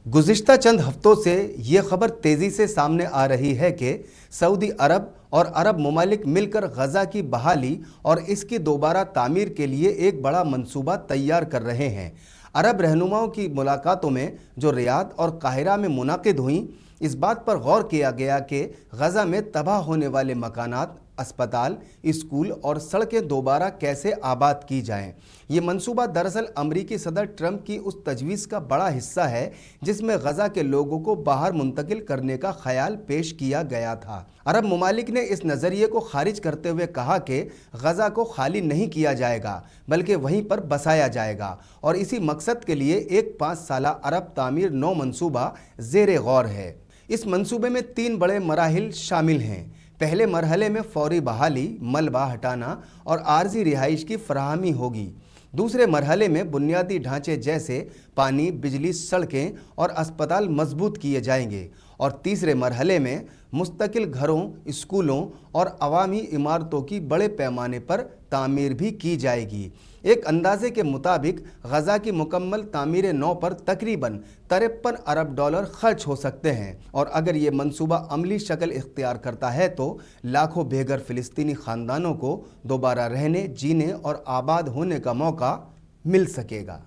गुज़िश्ता चंद हफ्तों से ये खबर तेज़ी से सामने आ रही है कि सऊदी अरब और अरब ममालिक मिलकर गज़ा की बहाली और इसकी दोबारा तामीर के लिए एक बड़ा मंसूबा तैयार कर रहे हैं। अरब रहनुमाओं की मुलाकातों में जो रियाद और काहिरा में मुनाकिद हुई, इस बात पर गौर किया गया कि गज़ा में तबाह होने वाले मकानात, अस्पताल, स्कूल और सड़कें दोबारा कैसे आबाद की जाएं। ये मंसूबा दरअसल अमरीकी सदर ट्रंप की उस तजवीज़ का बड़ा हिस्सा है जिसमें गज़ा के लोगों को बाहर मुंतकिल करने का ख्याल पेश किया गया था। अरब ममालिक ने इस नज़रिए को खारिज करते हुए कहा कि गज़ा को खाली नहीं किया जाएगा बल्कि वहीं पर बसाया जाएगा और इसी मकसद के लिए एक 5 साला अरब तामीर नौ मंसूबा ज़ेर गौर है। इस मंसूबे में 3 बड़े मराहिल शामिल हैं। पहले मरहले में फौरी बहाली, मलबा हटाना और आर्जी रिहाइश की फराहमी होगी। दूसरे मरहले में बुनियादी ढांचे जैसे पानी, बिजली, सड़कें और अस्पताल मजबूत किए जाएंगे और तीसरे मरहले में मुस्तकिल घरों, स्कूलों और अवामी इमारतों की बड़े पैमाने पर तामीर भी की जाएगी। एक अंदाजे के मुताबिक गज़ा की मुकम्मल तामीर नौ पर तकरीबन $53 अरब खर्च हो सकते हैं और अगर ये मंसूबा अमली शक्ल इख्तियार करता है तो लाखों बेघर फ़िलिस्तीनी ख़ानदानों को दोबारा रहने, जीने और आबाद होने का मौका मिल सकेगा।